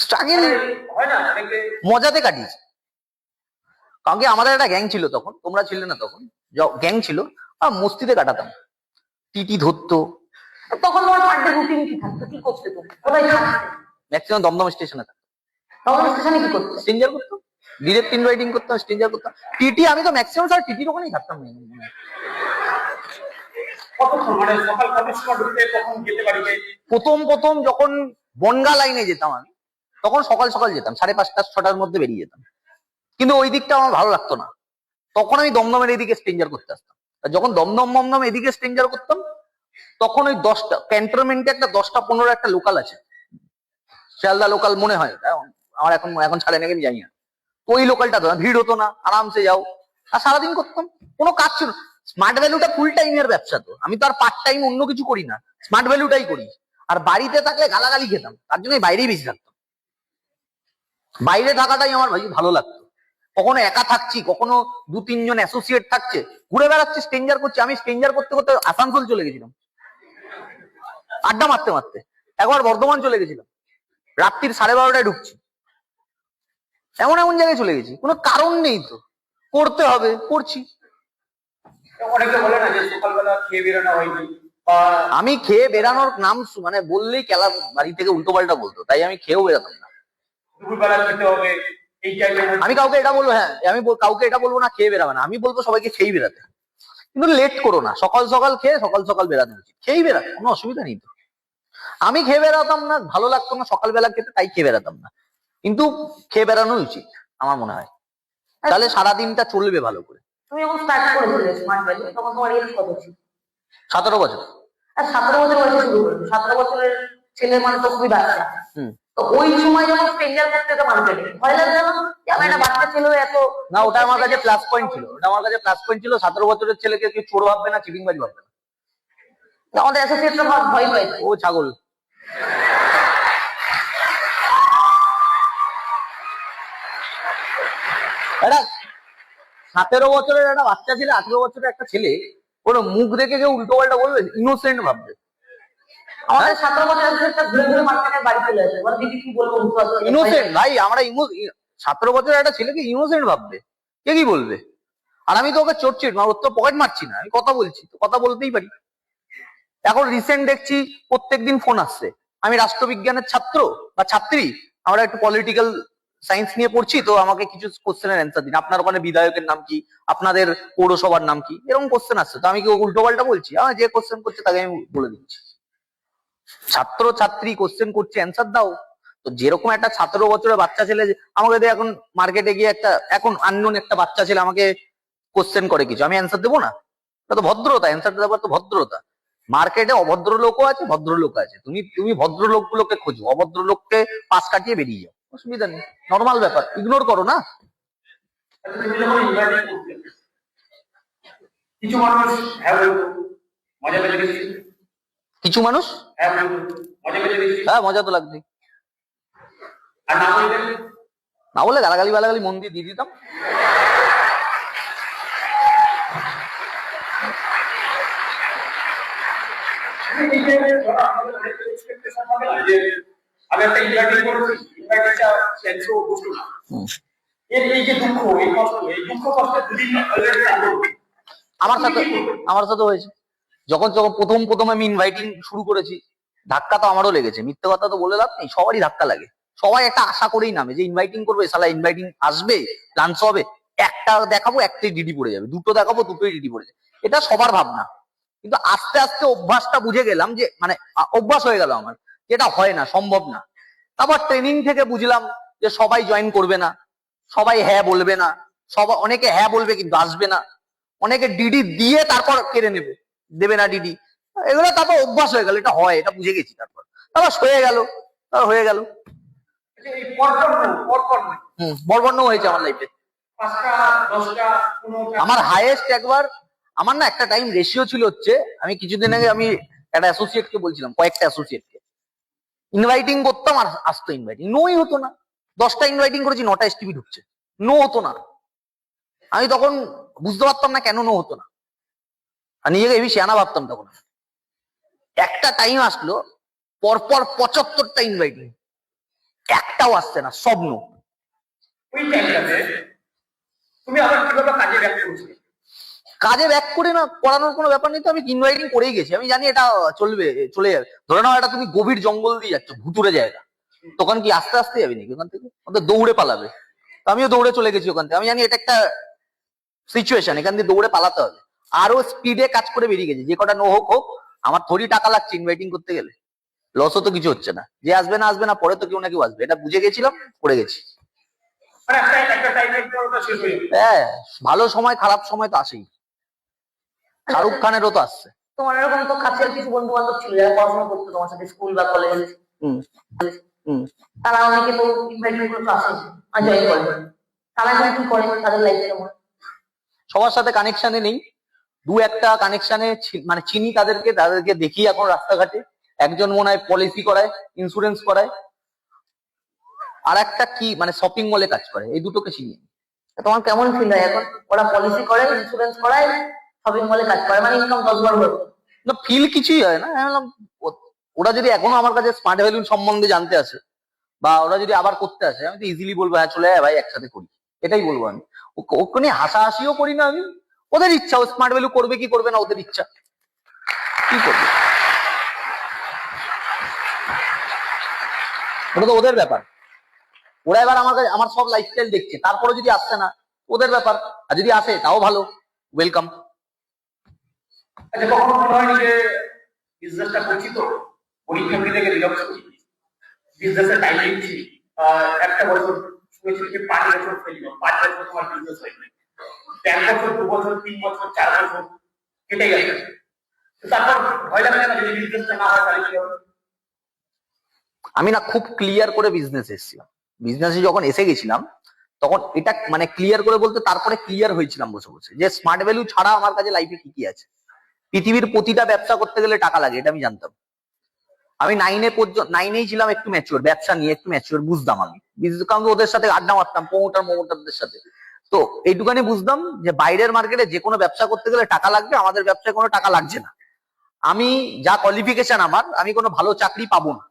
স্ট্রাগল মজাতে কাটিয়েছি, কারণ কি আমাদের একটা গ্যাং ছিল তখন, তোমরা ছিলে না তখন, গ্যাং ছিল, আর মস্তিতে কাটাতাম। টিটি ধরতো।
তখন তোমার পার্টি রুটিন কি থাকতো, কি করতে তুমি, কোথায় থাকতে?
ম্যাক্সিমাম দমদম স্টেশনে থাকতো।
দমদম স্টেশনে কি করতে?
স্ট্রেঞ্জার করতো, ডিরেক্ট ইনভাইটিং করতাম, স্ট্রেঞ্জার করতাম। টিটি আমি তো ম্যাক্সিমাম স্যার টিটির ওখানেই থাকতাম। প্রথম যখন বনগা লাইনে যেতাম আমি, তখন সকাল সকাল যেতাম, 5:30 6টার মধ্যে বেরিয়ে যেতাম। কিন্তু ওই দিকটা আমার ভালো লাগতো না, তখন আমি দমদমের এদিকে স্ট্রেঞ্জার করতে আসতাম। যখন দমদম এদিকে স্ট্রেঞ্জার করতাম, তখন ওই 10টা ক্যান্টনমেন্টে একটা 10টা 15 একটা লোকাল আছে, শিয়ালদা লোকাল মনে হয়, আমার এখন ছাড়ে নাকি জানি না। তো ওই লোকালটা তো না, ভিড় হতো না, আরামসে যাও। আর সারাদিন করতাম, কোনো কাজ ছিল। স্মার্ট ভ্যালুটা ফুল টাইমের ব্যবসা, তো আমি তো আর পার্ট টাইম অন্য কিছু করি না, স্মার্ট ভ্যালুটাই করি। আর বাড়িতে থাকলে গালাগালি খেতাম, তার জন্য বাইরেই বেশি থাকতাম। বাইরে থাকাটাই আমার ভালো লাগতো। কখনো একা থাকছি, কখনো 2-3 জন অ্যাসোসিয়েট থাকছে, ঘুরে বেড়াচ্ছি, স্ট্রেঞ্জার করছি। আমি স্ট্রেঞ্জার করতে করতে আসানসোল চলে গেছিলাম আড্ডা মারতে মারতে, একবার বর্ধমান চলে গেছিলাম, রাত্রির 12:30টায় ঢুকছি। এমন এমন জায়গায় চলে গেছি, কোনো কারণ নেই, তো করতে হবে, করছি।
অনেকে বলে না যে সকালবেলা খেয়ে বেরোনো হয়নি, বা
আমি খেয়ে বেরানোর নাম মানে বললেই কেলা বাড়ি থেকে উল্টো পাল্টা বলতো, তাই আমি খেয়েও বেরাতাম না।
দুপুরবেলা খেতে হবে এই টাইমে।
আমি কাউকে এটা বলবো, হ্যাঁ আমি কাউকে এটা বলবো না খেয়ে বেরাবে না, আমি বলবো সবাইকে খেয়েই বেরাতে, কিন্তু লেট করো না। সকাল সকাল খেয়ে সকাল সকাল বেরানো উচিত, খেয়েই বেরাতে কোনো অসুবিধা নেই তো। আমি খেয়ে বেরাতাম না, ভালো লাগতো না সকালবেলা খেতে, তাই খেয়ে বেরাতাম না। কিন্তু খেয়ে বেরানো উচিত আমার মনে হয়, তাহলে সারাদিনটা চলবে ভালো করে।
তুমি যখন স্টার্ট করেছিলে স্মার্ট ভ্যালু, তখন তোমার এজ কত ছিল?
17 বছর।
আর 17 বছর বয়সে শুরু করেছো, 17 বছরের ছেলের মানে তো খুবই বাচ্চা। তো ওই সময় যখন স্ট্রেঞ্জার করতে তো মার্কেটে ভয় লাগবে না যে আমার একটা বাচ্চা ছেলে এত?
না, ওটা আমার কাছে প্লাস পয়েন্ট ছিল, ওটা আমার কাছে প্লাস পয়েন্ট ছিল। 17 বছরের ছেলেকে কেউ চোর ভাববে না, চিটিংবাজ ভাববে না।
আমাদের অ্যাসোসিয়েটরা ভয় পায়।
ও ছাগল। একটা 17 বছরের একটা বাচ্চা ছেলে, 18 বছরের একটা ছেলে, ওর মুখ দেখে কেউ উল্টো পাল্টা বলবে, ইনোসেন্ট ভাববে।
আমাদের 17 বছরের অ্যাসোসিয়েটটা ঘুরে ঘুরে মার্কেটের বাড়ি চলে আসে, বলে দিদি কি বলবো,
ইনোসেন্ট ভাই, আমরা 17 বছরের একটা ছেলেকে ইনোসেন্ট ভাববে, কে কি বলবে? আর আমি তো ওকে চোরছি, ওর তো পকেট মারছি না, আমি কথা বলছি, তো কথা বলতেই পারি। এখন রিসেন্ট দেখছি প্রত্যেকদিন ফোন আসছে, আমি রাষ্ট্রবিজ্ঞানের ছাত্র বা ছাত্রী, আমরা একটু পলিটিক্যাল সায়েন্স নিয়ে পড়ছি, তো আমাকে কিছু কোশ্চেনের অ্যান্সার দিন, আপনার ওখানে বিধায়কের নাম কি, আপনাদের পৌরসভার নাম কি, এরকম কোশ্চেন আসছে। তো আমি কি উল্টো পাল্টা বলছি? যে কোশ্চেন করছে তাকে আমি বলে দিচ্ছি, ছাত্র ছাত্রী কোশ্চেন করছে, অ্যান্সার দাও। তো যেরকম একটা 17 বছরের বাচ্চা ছেলে আমাকে দিয়ে এখন মার্কেটে গিয়ে একটা এখন আননোন একটা বাচ্চা ছেলে আমাকে কোশ্চেন করে কিছু, আমি অ্যান্সার দেবো না? এটা তো ভদ্রতা, অ্যান্সারটা দেওয়ার তো ভদ্রতা। মার্কেটে অভদ্র লোকও আছে, ভদ্রলোক আছে, তুমি ভদ্রলোকগুলোকে খোঁজো, অভদ্রলোককে পাশ কাটিয়ে বেরিয়ে যাও, অসুবিধা নেই, নর্মাল ব্যাপার, ইগনোর করো না।
তুমি যখন ইনভাইট করতে, কিছু মানুষ হ্যাঁ বলতো, মজা পেতে গেছি।
কিছু মানুষ
হ্যাঁ বলতো, মজা পেতে গেছি।
হ্যাঁ, মজা তো লাগবে।
আর না বলতে
না বলে গালাগালি বালাগালি মন দিয়ে দিয়ে দিতাম।
আমি একটা ইনভাইটিং করেছি, ইনভাইটিংটা ক্যান্সেল বসলো না। এই যে দুঃখ, এই কষ্ট, এই দুঃখ কষ্ট দুদিন
আমার সাথে হয়েছে। যখন প্রথম আমি ইনভাইটিং শুরু করেছি, ধাক্কা তো আমারও লেগেছে, মিথ্যে কথা তো বলে লাভ নেই, সবারই ধাক্কা লাগে। সবাই একটা আশা করেই নামে যে ইনভাইটিং করবে, শালা ইনভাইটিং আসবে, লাঞ্চ হবে, একটা দেখাবো একটাই ডিডি পড়ে যাবে, দুটো দেখাবো দুটোই ডিডি পড়ে যাবে, এটা সবার ভাবনা। কিন্তু আস্তে আস্তে অভ্যাসটা বুঝে গেলাম যে মানে অভ্যাস হয়ে গেল আমার, যেটা হয় না, সম্ভব না। তারপর ট্রেনিং থেকে বুঝলাম যে সবাই জয়েন করবে না, সবাই হ্যাঁ বলবে না, অনেকে হ্যাঁ বলবে কিন্তু আসবে না, অনেকে ডিডি দিয়ে তারপর কেড়ে দেবে না ডিডি, এগুলো তারপর অভ্যাস হয়ে গেল, এটা হয়, এটা বুঝে গেছি। তারপর হয়ে গেল বরবর্ণ হয়েছে আমার লাইফে।
5টা 10টা 15টা
আমার হাইয়েস্ট একবার, আমার না একটা টাইম রেশিও ছিল হচ্ছে, আমি কিছুদিন আগে আমি একটা অ্যাসোসিয়েট কে বলছিলাম, কয়েকটা অ্যাসোসিয়েট কে ইনভাইটিং করতাম আর আসতো ইনভাইটিং, নোই হতো না। 10টা ইনভাইটিং করেছি, 9টা এসটিভি ঢুকছে, নো হতো না। আমি তখন বুঝতে পারতাম না কেন নো হতো না, আর নিজেকে হেবি শিয়ানা ভাবতাম তখন। একটা টাইম আসলো পরপর 75টা ইনভাইটিং, একটাও আসছে না, সব নো।
ওই টাইমটাতে তুমি আবার কিভাবে কাজে ব্যাক করছিলে?
কাজে ব্যাক করে না করানোর কোনো ব্যাপার নেই, তো আমি ইনভাইটিং করেই গেছি, আমি জানি এটা চলবে, চলে যাবে। ধরে নাও এটা তুমি গভীর জঙ্গল দিয়ে যাচ্ছ, ভুতুরে জায়গা, তখন কি আস্তে আস্তে যাবে নাকি ওখান থেকে? ওদের দৌড়ে পালাবে। তো আমিও দৌড়ে চলে গেছি ওখান থেকে, আমি জানি এটা একটা সিচুয়েশন, এখান দিয়ে দৌড়ে পালাতে হবে। আরো স্পিডে কাজ করে বেরিয়ে গেছি, যে কটা নো হোক, আমার থোড়ি টাকা লাগছে ইনভাইটিং করতে গেলে, লসও তো কিছু হচ্ছে না, যে আসবে না পরে তো কেউ না কেউ আসবে, এটা বুঝে গেছিলাম, করে গেছি।
মানে একটা টাইমের পর ওটা শেষ হয়ে যাবে।
হ্যাঁ, ভালো সময় খারাপ সময় তো আসেই, শাহরুখ খানেরও তো আসছে।
তোমার এরকম তো কাছের কিছু বন্ধু বান্ধব ছিল যারা পড়াশোনা করতো তোমার সাথে, স্কুল বা কলেজে,
হুম।
তারা অনেকে তো ইনভাইটিং করতে আসে আর জয়েন করে। তারা এখন কি করে তাদের লাইফে কেমন?
সবার সাথে কানেকশনে নেই, দু একটা কানেকশনে মানে চিনি তাদেরকে দেখি এখন রাস্তাঘাটে। একজন মনে হয় পলিসি করায়, ইন্স্যুরেন্স করায়, আর একটা কি মানে শপিং মলে কাজ করে, এই দুটোকে চিনি।
তোমার কেমন ফিল হয় এখন? ওরা পলিসি করে, ইন্স্যুরেন্স করায়, শপিং মলে কাজ করে, মানে ইনকাম 10 বার হতো।
না, ফিল কিছুই হয় না। আমি বললাম, ওরা যদি এখনো আমার কাছে স্মার্ট ভ্যালু সম্বন্ধে জানতে আসে বা ওরা যদি আবার করতে আসে, আমি তো ইজিলি বলবো হ্যাঁ চলে আয় ভাই একসাথে করি, এটাই বলবো আমি। ওকে নিয়ে হাসাহাসিও করি না আমি। ওদের ইচ্ছা, ও স্মার্ট ভ্যালু করবে কি করবে না, ওদের ইচ্ছা, কি করবে ওটা তো ওদের ব্যাপার। ওরা এবার আমার সব লাইফস্টাইল দেখছে, তারপরে যদি আসছে না ওদের ব্যাপার, আর যদি আসে তাও ভালো, ওয়েলকাম।
আচ্ছা, কখনো মনে হয়নি যে বিজনেসটা করছি তো গরিব ফ্যামিলি থেকে রিলক্স করছি, বিজনেসে টাইম দিচ্ছি, একটা বছর শুনেছি যে 5 বছর ফেললো, 5 বছর তোমার বিজনেস হয়নি, 1 বছর 2 বছর 3 বছর 4 বছর কেটে গেছে, তারপর ভয় লাগে না যদি বিজনেসটা না হয় তাহলে কি হবে?
আমি না খুব ক্লিয়ার করে বিজনেস এসেছিলাম, বিজনেসে যখন এসে গেছিলাম তখন এটা মানে ক্লিয়ার করে বলতে তারপরে ক্লিয়ার হয়েছিলাম বসে বসে যে স্মার্ট ভ্যালু ছাড়া আমার কাছে লাইফে কি কি আছে। পৃথিবীর প্রতিটা ব্যবসা করতে গেলে টাকা লাগে, এটা আমি জানতাম। আমি 9-এই ছিলাম একটু ম্যাচিওর, ব্যবসা নিয়ে একটু ম্যাচিওর বুঝতাম আমি, কারণ ওদের সাথে আড্ডা মারতাম, প্রমোটারদের সাথে। তো এইটুখানি বুঝতাম যে বাইরের মার্কেটে যে কোনো ব্যবসা করতে গেলে টাকা লাগবে, আমাদের ব্যবসায় কোনো টাকা লাগছে না। আমি যা কোয়ালিফিকেশন আমার, আমি কোনো ভালো চাকরি পাবো না।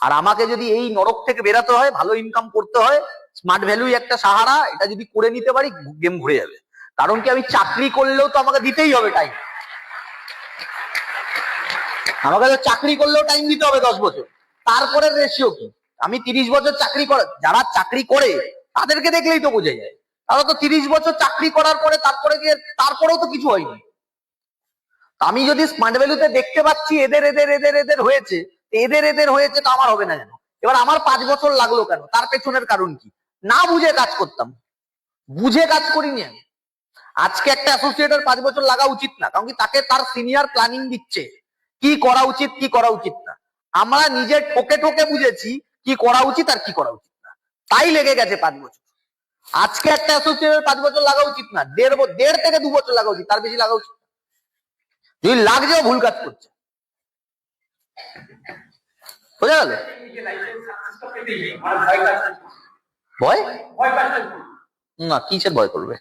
আর আমাকে যদি এই নরক থেকে বেরাতে হয়, ভালো ইনকাম করতে হয়, স্মার্ট ভ্যালুই একটা সাহারা, এটা যদি করে নিতে পারি গেম ঘুরে যাবে। কারণ কি, আমি চাকরি করলেও তো আমাকে দিতেই হবে টাইম, আমাকে তো চাকরি করলেও টাইম দিতে হবে 10 বছর। তারপরে রেশিও কি, আমি 30 বছর চাকরি করে, যারা চাকরি করে তাদেরকে দেখলেই তো বোঝা যায়, তারা তো 30 বছর চাকরি করার পরে তারপরেও তো কিছু হয়নি। আমি যদি স্মার্ট ভ্যালুতে দেখতে পাচ্ছি এদের হয়েছে, এদের হয়েছে, তো আমার হবে না কেন? এবার আমার 5 বছর লাগলো কেন, তার পেছনের কারণ কি? না বুঝে কাজ করতাম, বুঝে কাজ করিনি আমি। আজকে একটা অ্যাসোসিয়েটের 5 বছর লাগা উচিত না, কারণ কি তাকে তার সিনিয়র প্ল্যানিং দিচ্ছে কি করা উচিত কি করা উচিত না। আমরা নিজে ঠকে ঠকে বুঝেছি কি করা উচিত আর কি করা উচিত না, তাই লেগে গেছে 5 বছর। আজকে একটা অ্যাসোসিয়েটের 5 বছর লাগা উচিত না, 1.5 থেকে 2 বছর লাগা উচিত, তার বেশি লাগা উচিত না। যদি লাগছেও ভুল কাজ করছে, বোঝা গেল? ভয় না, কিসের ভয় করবে?